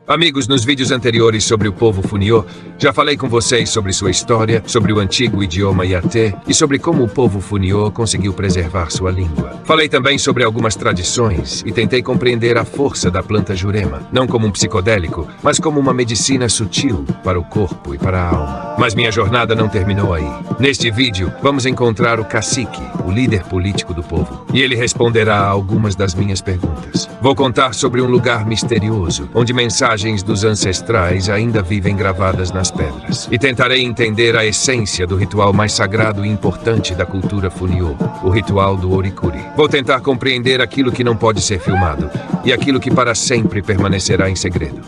Amigos, nos vídeos anteriores sobre o povo Funiô, já falei com vocês sobre sua história, sobre o antigo idioma Yaté e sobre como o povo Funiô conseguiu preservar sua língua. Falei também sobre algumas tradições e tentei compreender a força da planta jurema, não como um psicodélico, mas como uma medicina sutil para o corpo e para a alma. Mas minha jornada não terminou aí. Neste vídeo, vamos encontrar o cacique, o líder político do povo, e ele responderá a algumas das minhas perguntas. Vou contar sobre um lugar misterioso, onde mensagens dos ancestrais ainda vivem gravadas nas pedras. E tentarei entender a essência do ritual mais sagrado e importante da cultura Funiô, o ritual do Oricuri. Vou tentar compreender aquilo que não pode ser filmado e aquilo que para sempre permanecerá em segredo.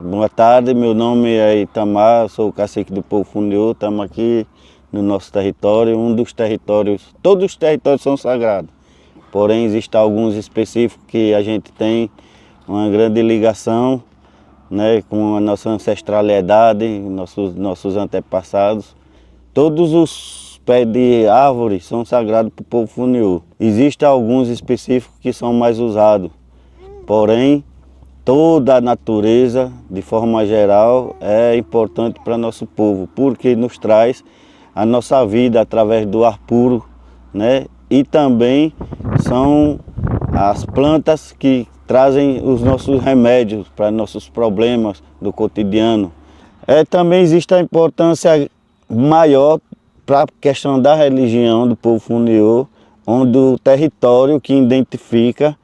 Boa tarde, meu nome é Itamar, sou o cacique do povo Funiô. Estamos aqui no nosso território, todos os territórios são sagrados, porém existem alguns específicos que a gente tem uma grande ligação, né, com a nossa ancestralidade, nossos antepassados. Todos os pés de árvore são sagrados para o povo Funiô. Existem alguns específicos que são mais usados, porém toda a natureza, de forma geral, é importante para nosso povo, porque nos traz a nossa vida através do ar puro, né? E também são as plantas que trazem os nossos remédios para nossos problemas do cotidiano. Também existe a importância maior para a questão da religião do povo Funiô, onde o território que identifica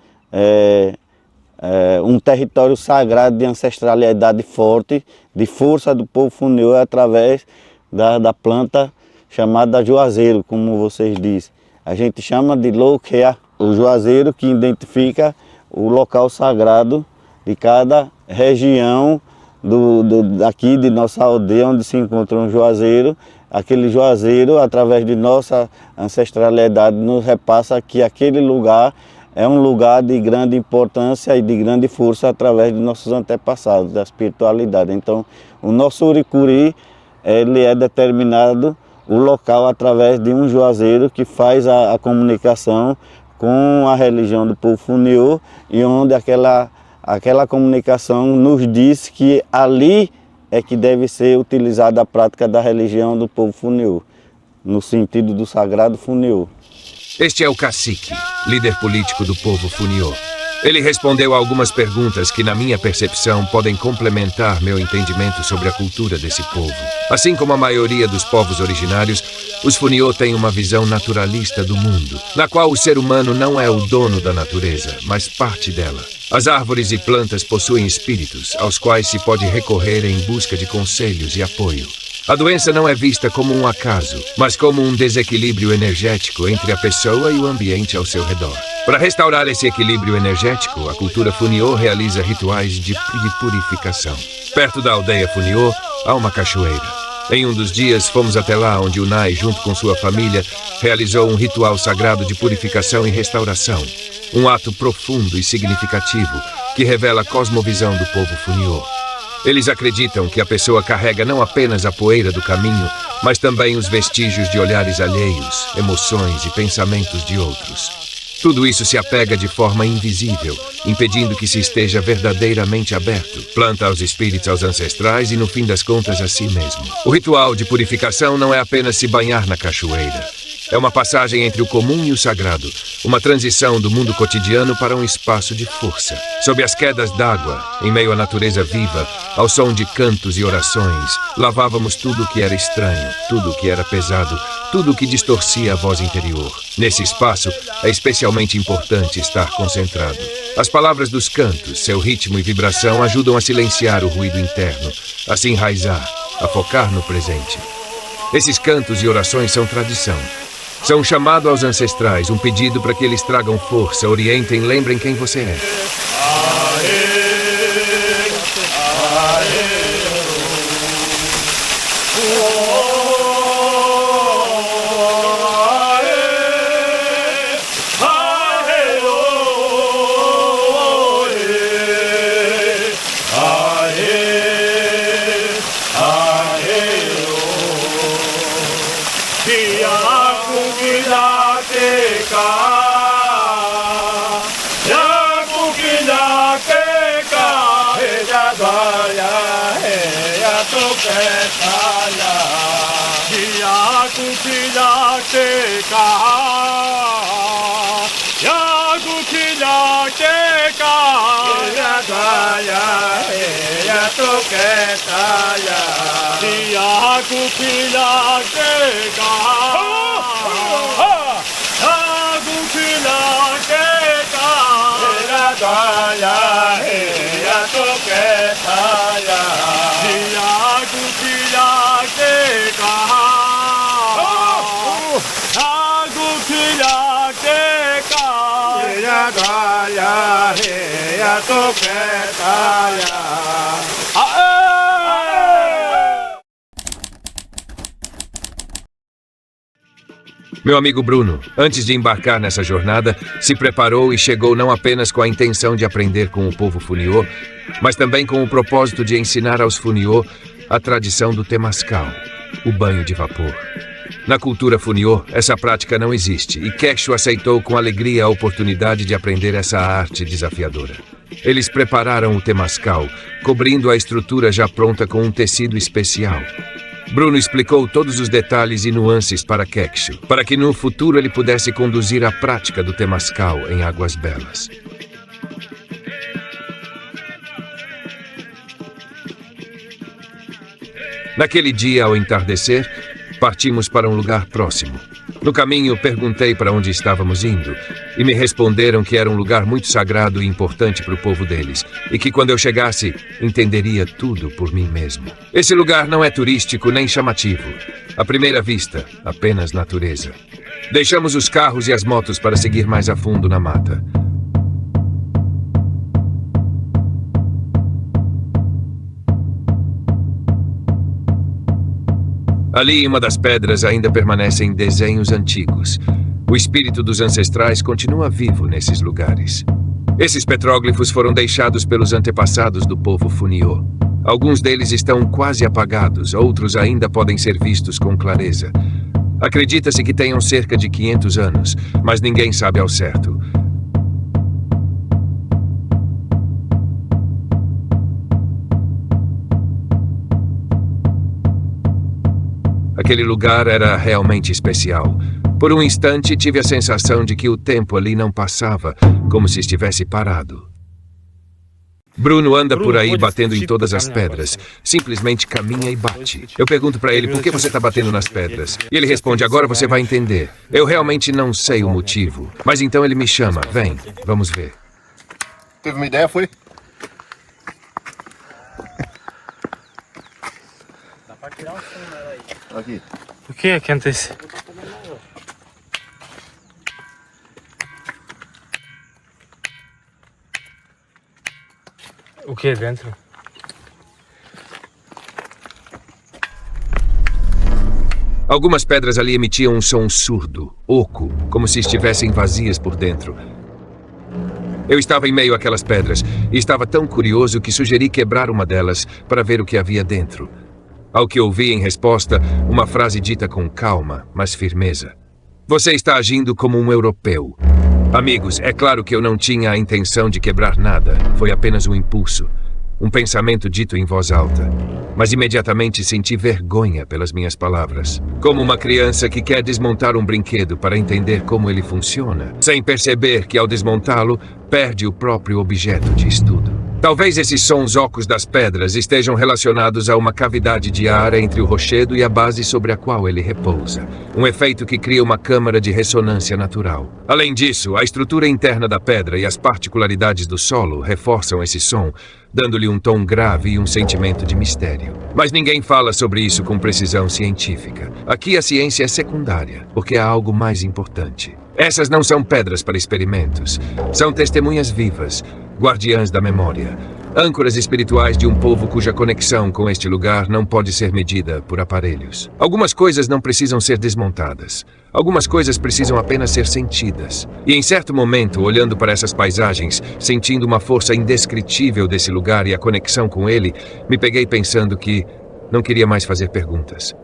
um território sagrado de ancestralidade forte, de força do povo Funiô através da planta chamada juazeiro, como vocês dizem. A gente chama de Louquea, o juazeiro que identifica o local sagrado de cada região daqui de nossa aldeia, onde se encontra um juazeiro. Aquele juazeiro, através de nossa ancestralidade, nos repassa que aquele lugar é um lugar de grande importância e de grande força através de nossos antepassados, da espiritualidade. Então, o nosso Oricuri, ele é determinado o local através de um juazeiro que faz a comunicação com a religião do povo Funiô, e onde aquela comunicação nos diz que ali é que deve ser utilizada a prática da religião do povo Funiô, no sentido do sagrado Funiô. Este é o cacique, líder político do povo Funiô. Ele respondeu a algumas perguntas que, na minha percepção, podem complementar meu entendimento sobre a cultura desse povo. Assim como a maioria dos povos originários, os Funiô têm uma visão naturalista do mundo, na qual o ser humano não é o dono da natureza, mas parte dela. As árvores e plantas possuem espíritos, aos quais se pode recorrer em busca de conselhos e apoio. A doença não é vista como um acaso, mas como um desequilíbrio energético entre a pessoa e o ambiente ao seu redor. Para restaurar esse equilíbrio energético, a cultura Funiô realiza rituais de purificação. Perto da aldeia Funiô, há uma cachoeira. Em um dos dias, fomos até lá, onde o Nai, junto com sua família, realizou um ritual sagrado de purificação e restauração. Um ato profundo e significativo que revela a cosmovisão do povo Funiô. Eles acreditam que a pessoa carrega não apenas a poeira do caminho, mas também os vestígios de olhares alheios, emoções e pensamentos de outros. Tudo isso se apega de forma invisível, impedindo que se esteja verdadeiramente aberto, planta aos espíritos, aos ancestrais e, no fim das contas, a si mesmo. O ritual de purificação não é apenas se banhar na cachoeira. É uma passagem entre o comum e o sagrado, uma transição do mundo cotidiano para um espaço de força. Sob as quedas d'água, em meio à natureza viva, ao som de cantos e orações, lavávamos tudo o que era estranho, tudo o que era pesado, tudo o que distorcia a voz interior. Nesse espaço, é especialmente importante estar concentrado. As palavras dos cantos, seu ritmo e vibração ajudam a silenciar o ruído interno, a se enraizar, a focar no presente. Esses cantos e orações são tradição. São um chamado aos ancestrais, um pedido para que eles tragam força, orientem, lembrem quem você é. Meu amigo Bruno, antes de embarcar nessa jornada, se preparou e chegou não apenas com a intenção de aprender com o povo Funiô, mas também com o propósito de ensinar aos Funiô a tradição do Temascal, o banho de vapor. Na cultura Funiô, essa prática não existe e Quechua aceitou com alegria a oportunidade de aprender essa arte desafiadora. Eles prepararam o Temascal, cobrindo a estrutura já pronta com um tecido especial. Bruno explicou todos os detalhes e nuances para Quechua, para que no futuro ele pudesse conduzir a prática do Temascal em Águas Belas. Naquele dia, ao entardecer, partimos para um lugar próximo. No caminho, perguntei para onde estávamos indo e me responderam que era um lugar muito sagrado e importante para o povo deles e que quando eu chegasse, entenderia tudo por mim mesmo. Esse lugar não é turístico nem chamativo. À primeira vista, apenas natureza. Deixamos os carros e as motos para seguir mais a fundo na mata. Ali, em uma das pedras, ainda permanecem desenhos antigos. O espírito dos ancestrais continua vivo nesses lugares. Esses petróglifos foram deixados pelos antepassados do povo Funiô. Alguns deles estão quase apagados, outros ainda podem ser vistos com clareza. Acredita-se que tenham cerca de 500 anos, mas ninguém sabe ao certo. Aquele lugar era realmente especial. Por um instante, tive a sensação de que o tempo ali não passava, como se estivesse parado. Bruno anda por aí batendo em todas as pedras. Simplesmente caminha e bate. Eu pergunto para ele, por que você está batendo nas pedras? E ele responde, agora você vai entender. Eu realmente não sei o motivo. Mas então ele me chama, vem, vamos ver. Teve uma ideia, foi? Dá pra tirar o som dela aí. Aqui. O que é que acontece? O que é dentro? Algumas pedras ali emitiam um som surdo, oco, como se estivessem vazias por dentro. Eu estava em meio àquelas pedras e estava tão curioso que sugeri quebrar uma delas para ver o que havia dentro. Ao que ouvi em resposta, uma frase dita com calma, mas firmeza. Você está agindo como um europeu. Amigos, é claro que eu não tinha a intenção de quebrar nada. Foi apenas um impulso. Um pensamento dito em voz alta. Mas imediatamente senti vergonha pelas minhas palavras. Como uma criança que quer desmontar um brinquedo para entender como ele funciona, sem perceber que ao desmontá-lo, perde o próprio objeto de estudo. Talvez esses sons ocos das pedras estejam relacionados a uma cavidade de ar entre o rochedo e a base sobre a qual ele repousa. Um efeito que cria uma câmara de ressonância natural. Além disso, a estrutura interna da pedra e as particularidades do solo reforçam esse som, dando-lhe um tom grave e um sentimento de mistério. Mas ninguém fala sobre isso com precisão científica. Aqui a ciência é secundária, porque há algo mais importante. Essas não são pedras para experimentos. São testemunhas vivas, guardiãs da memória. Âncoras espirituais de um povo cuja conexão com este lugar não pode ser medida por aparelhos. Algumas coisas não precisam ser desmontadas. Algumas coisas precisam apenas ser sentidas. E em certo momento, olhando para essas paisagens, sentindo uma força indescritível desse lugar e a conexão com ele, me peguei pensando que não queria mais fazer perguntas.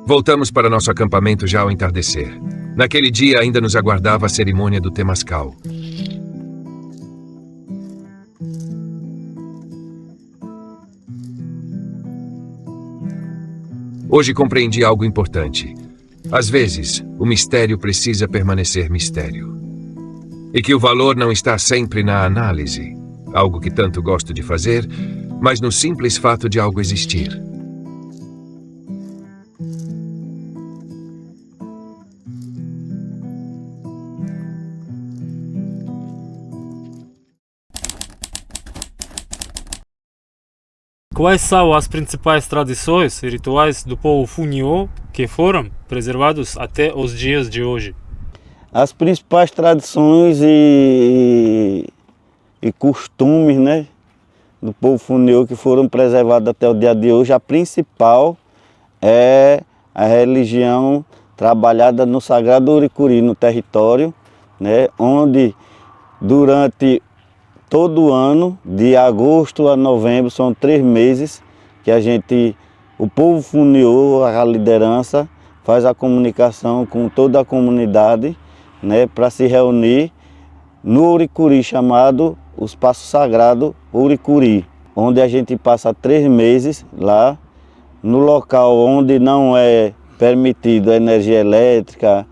Voltamos para nosso acampamento já ao entardecer. Naquele dia ainda nos aguardava a cerimônia do Temazcal. Hoje compreendi algo importante. Às vezes, o mistério precisa permanecer mistério. E que o valor não está sempre na análise, algo que tanto gosto de fazer, mas no simples fato de algo existir. Quais são as principais tradições e rituais do povo Funiô que foram preservados até os dias de hoje? As principais tradições e costumes, né, do povo Funiô que foram preservados até o dia de hoje, a principal é a religião trabalhada no Sagrado Uricuri, no território, né, onde durante todo ano, de agosto a novembro, são 3 meses que o povo Funiô, a liderança, faz a comunicação com toda a comunidade, né, para se reunir no Uricuri, chamado o Espaço Sagrado Uricuri, onde a gente passa 3 meses lá, no local onde não é permitido a energia elétrica,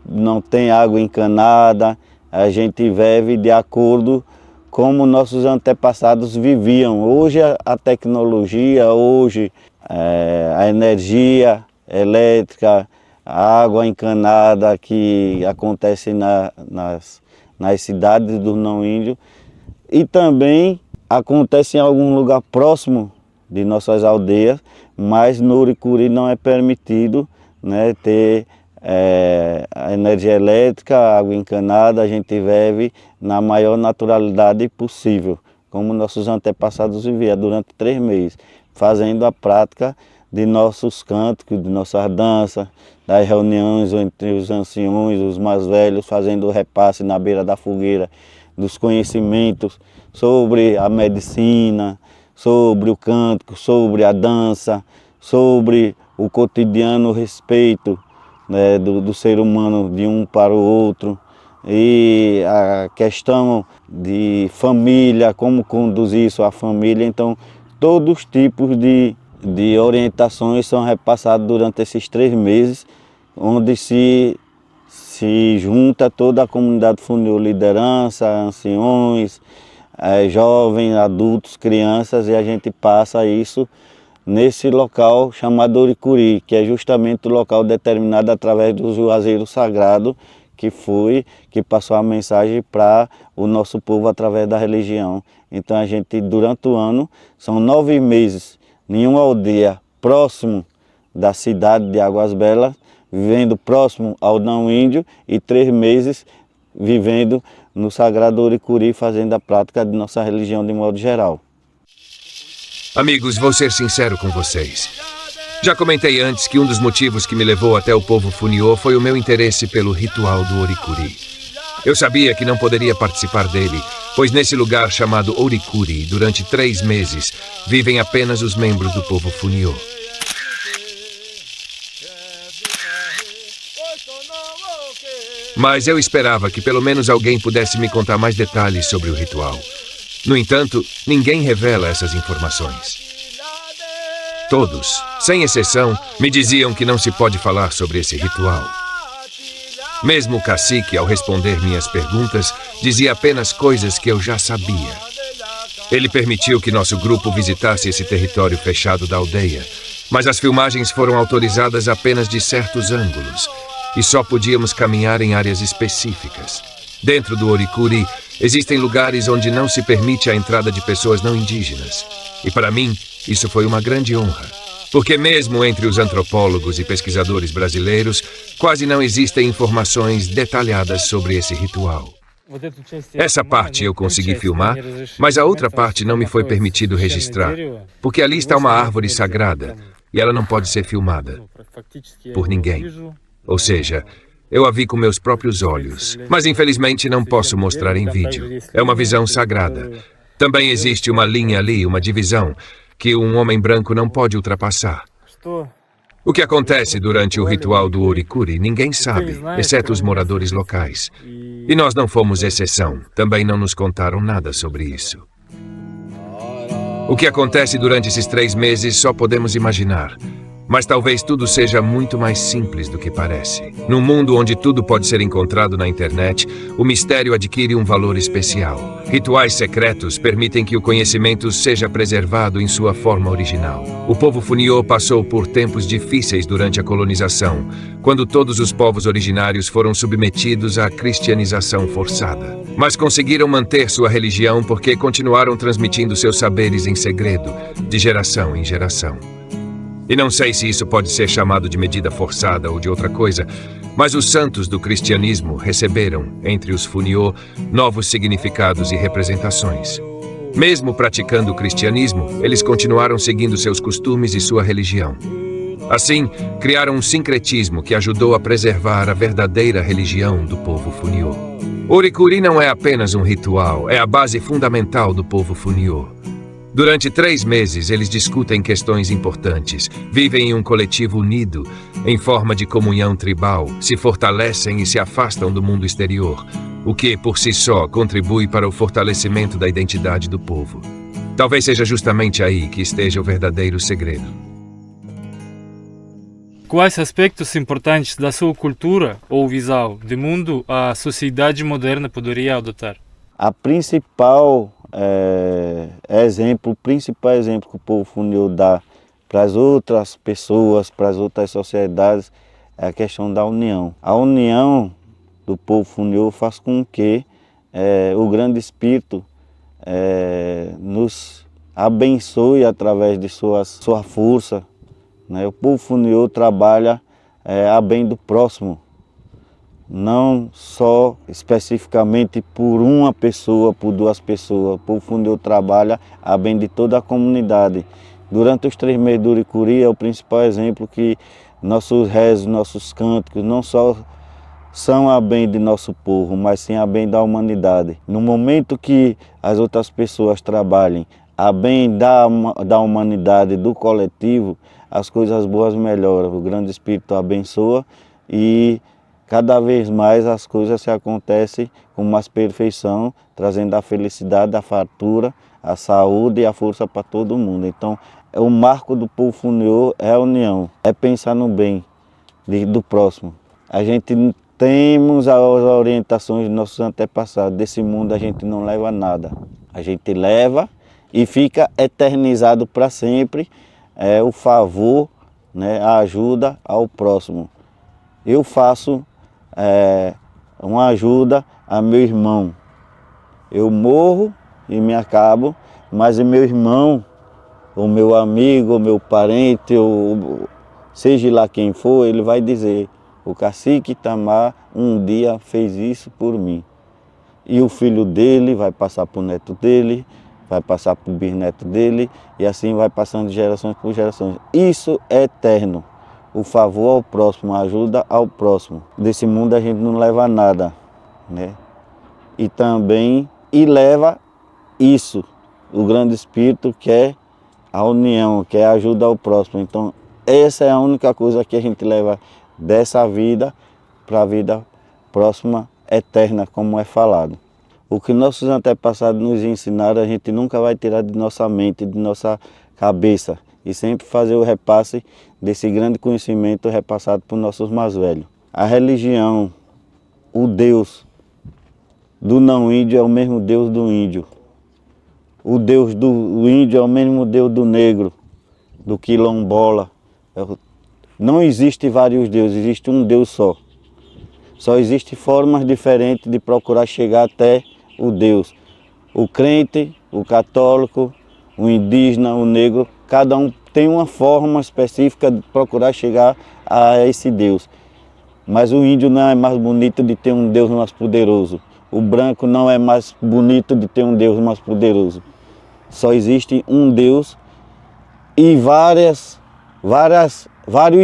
não tem água encanada. A gente vive de acordo como nossos antepassados viviam. Hoje a tecnologia, hoje a energia elétrica, a água encanada que acontece nas cidades do não índio e também acontece em algum lugar próximo de nossas aldeias, mas no Uricuri não é permitido, né, ter a energia elétrica, a água encanada. A gente vive na maior naturalidade possível, como nossos antepassados viviam durante 3 meses, fazendo a prática de nossos cânticos, de nossas danças, das reuniões entre os anciões, os mais velhos, fazendo o repasse na beira da fogueira dos conhecimentos sobre a medicina, sobre o cântico, sobre a dança, sobre o cotidiano, o respeito, né, do ser humano de um para o outro, e a questão de família, como conduzir isso à família. Então, todos os tipos de orientações são repassados durante esses 3 meses, onde se junta toda a comunidade Funiô, liderança, anciões, jovens, adultos, crianças, e a gente passa isso nesse local chamado Uricuri, que é justamente o local determinado através do juazeiro sagrado, que passou a mensagem para o nosso povo através da religião. Então a gente, durante o ano, são 9 meses em uma aldeia próximo da cidade de Águas Belas, vivendo próximo ao não índio, e 3 meses vivendo no Sagrado Uricuri, fazendo a prática de nossa religião de modo geral. Amigos, vou ser sincero com vocês. Já comentei antes que um dos motivos que me levou até o povo Funiô foi o meu interesse pelo ritual do Uricuri. Eu sabia que não poderia participar dele, pois nesse lugar chamado Uricuri, durante 3 meses, vivem apenas os membros do povo Funiô. Mas eu esperava que pelo menos alguém pudesse me contar mais detalhes sobre o ritual. No entanto, ninguém revela essas informações. Todos, sem exceção, me diziam que não se pode falar sobre esse ritual. Mesmo o cacique, ao responder minhas perguntas, dizia apenas coisas que eu já sabia. Ele permitiu que nosso grupo visitasse esse território fechado da aldeia, mas as filmagens foram autorizadas apenas de certos ângulos e só podíamos caminhar em áreas específicas. Dentro do Uricuri, existem lugares onde não se permite a entrada de pessoas não indígenas. E para mim, isso foi uma grande honra. Porque mesmo entre os antropólogos e pesquisadores brasileiros, quase não existem informações detalhadas sobre esse ritual. Essa parte eu consegui filmar, mas a outra parte não me foi permitido registrar, porque ali está uma árvore sagrada e ela não pode ser filmada por ninguém. Ou seja, eu a vi com meus próprios olhos, mas infelizmente não posso mostrar em vídeo. É uma visão sagrada. Também existe uma linha ali, uma divisão, que um homem branco não pode ultrapassar. O que acontece durante o ritual do Orikuri, ninguém sabe, exceto os moradores locais. E nós não fomos exceção, também não nos contaram nada sobre isso. O que acontece durante esses 3 meses só podemos imaginar. Mas talvez tudo seja muito mais simples do que parece. Num mundo onde tudo pode ser encontrado na internet, o mistério adquire um valor especial. Rituais secretos permitem que o conhecimento seja preservado em sua forma original. O povo Funiô passou por tempos difíceis durante a colonização, quando todos os povos originários foram submetidos à cristianização forçada. Mas conseguiram manter sua religião porque continuaram transmitindo seus saberes em segredo, de geração em geração. E não sei se isso pode ser chamado de medida forçada ou de outra coisa, mas os santos do cristianismo receberam, entre os Funiô, novos significados e representações. Mesmo praticando o cristianismo, eles continuaram seguindo seus costumes e sua religião. Assim, criaram um sincretismo que ajudou a preservar a verdadeira religião do povo Funiô. Orikuri não é apenas um ritual, é a base fundamental do povo Funiô. Durante 3 meses, eles discutem questões importantes, vivem em um coletivo unido, em forma de comunhão tribal, se fortalecem e se afastam do mundo exterior, o que, por si só, contribui para o fortalecimento da identidade do povo. Talvez seja justamente aí que esteja o verdadeiro segredo. Quais aspectos importantes da sua cultura ou visão de mundo a sociedade moderna poderia adotar? A principal principal exemplo que o povo Funiô dá para as outras pessoas, para as outras sociedades, é a questão da união. A união do povo Funiô faz com que o Grande Espírito nos abençoe através de sua força. Né? O povo Funiô trabalha a bem do próximo. Não só especificamente por uma pessoa, por 2 pessoas. O povo Funiô trabalha a bem de toda a comunidade. Durante os 3 meses do Orikuri é o principal exemplo que nossos rezos, nossos cânticos não só são a bem de nosso povo, mas sim a bem da humanidade. No momento que as outras pessoas trabalhem a bem da humanidade, do coletivo, as coisas boas melhoram. O Grande Espírito abençoa e cada vez mais as coisas se acontecem com mais perfeição, trazendo a felicidade, a fartura, a saúde e a força para todo mundo. Então, o marco do povo Funiô é a união, é pensar no bem do próximo. A gente temos as orientações de nossos antepassados, desse mundo a gente não leva nada. A gente leva e fica eternizado para sempre o favor, né, a ajuda ao próximo. Eu faço uma ajuda a meu irmão. Eu morro e me acabo, mas o meu irmão, o meu amigo, o meu parente, seja lá quem for, ele vai dizer: o cacique Itamar um dia fez isso por mim. E o filho dele vai passar para o neto dele, vai passar para o bisneto dele, e assim vai passando de gerações por gerações. Isso é eterno. O favor ao próximo, a ajuda ao próximo. Desse mundo a gente não leva nada, né? E leva isso, o Grande Espírito, que é a união, que é a ajuda ao próximo. Então, essa é a única coisa que a gente leva dessa vida para a vida próxima, eterna, como é falado. O que nossos antepassados nos ensinaram, a gente nunca vai tirar de nossa mente, de nossa cabeça, e sempre fazer o repasse desse grande conhecimento repassado por nossos mais velhos. A religião, o Deus do não índio é o mesmo Deus do índio. O Deus do índio é o mesmo Deus do negro, do quilombola. Não existe vários deuses, existe um Deus só. Só existem formas diferentes de procurar chegar até o Deus. O crente, o católico, o indígena, o negro, cada um tem uma forma específica de procurar chegar a esse Deus. Mas o índio não é mais bonito de ter um Deus mais poderoso. O branco não é mais bonito de ter um Deus mais poderoso. Só existe um Deus e vários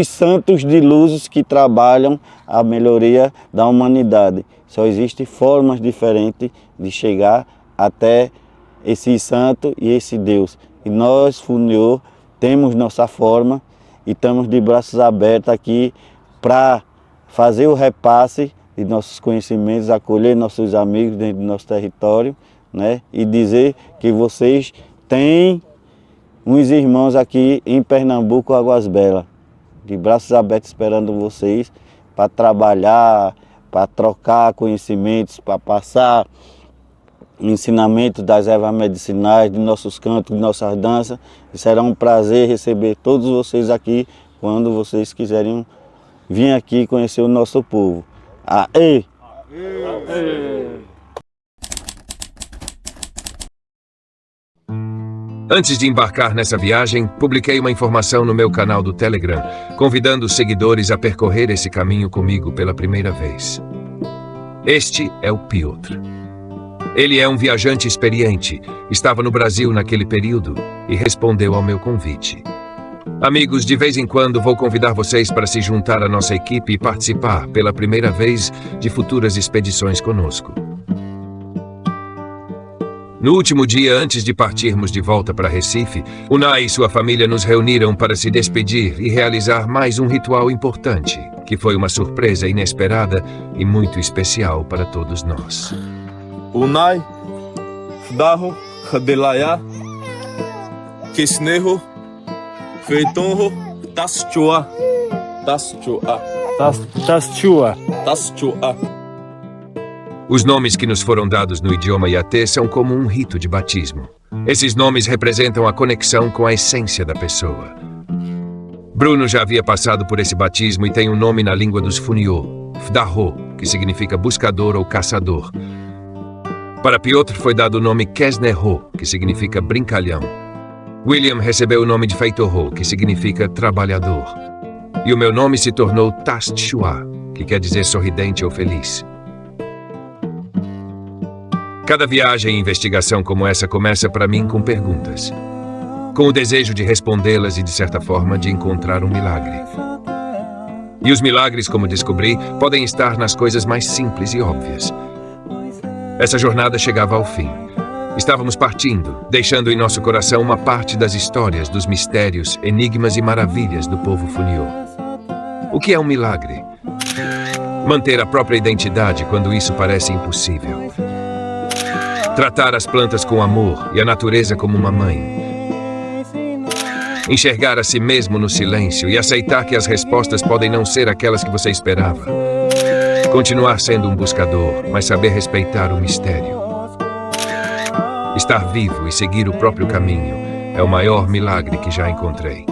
santos de luzes que trabalham a melhoria da humanidade. Só existem formas diferentes de chegar até esse santo e esse Deus. E nós, Funiô, temos nossa forma e estamos de braços abertos aqui para fazer o repasse de nossos conhecimentos, acolher nossos amigos dentro do nosso território, né? E dizer que vocês têm uns irmãos aqui em Pernambuco, Águas Belas, de braços abertos esperando vocês para trabalhar, para trocar conhecimentos, para passar ensinamentos das ervas medicinais, de nossos cantos, de nossas danças. E será um prazer receber todos vocês aqui quando vocês quiserem vir aqui conhecer o nosso povo. Aê! Antes de embarcar nessa viagem, publiquei uma informação no meu canal do Telegram, convidando os seguidores a percorrer esse caminho comigo pela primeira vez. Este é o Piotr. Ele é um viajante experiente, estava no Brasil naquele período e respondeu ao meu convite. Amigos, de vez em quando vou convidar vocês para se juntar à nossa equipe e participar pela primeira vez de futuras expedições conosco. No último dia antes de partirmos de volta para Recife, Unai e sua família nos reuniram para se despedir e realizar mais um ritual importante, que foi uma surpresa inesperada e muito especial para todos nós. Unai, Fdaho, Khadelaya, Kisneho, Feitonho, Taschoa, Taschoa. Os nomes que nos foram dados no idioma Iatê são como um rito de batismo. Esses nomes representam a conexão com a essência da pessoa. Bruno já havia passado por esse batismo e tem um nome na língua dos Funiô, Fdaho, que significa buscador ou caçador. Para Piotr foi dado o nome Kesneho, que significa brincalhão. William recebeu o nome de Feitorro, que significa trabalhador. E o meu nome se tornou Tastchua, que quer dizer sorridente ou feliz. Cada viagem e investigação como essa começa para mim com perguntas, com o desejo de respondê-las e, de certa forma, de encontrar um milagre. E os milagres, como descobri, podem estar nas coisas mais simples e óbvias. Essa jornada chegava ao fim. Estávamos partindo, deixando em nosso coração uma parte das histórias, dos mistérios, enigmas e maravilhas do povo Funiô. O que é um milagre? Manter a própria identidade quando isso parece impossível. Tratar as plantas com amor e a natureza como uma mãe. Enxergar a si mesmo no silêncio e aceitar que as respostas podem não ser aquelas que você esperava. Continuar sendo um buscador, mas saber respeitar o mistério. Estar vivo e seguir o próprio caminho é o maior milagre que já encontrei.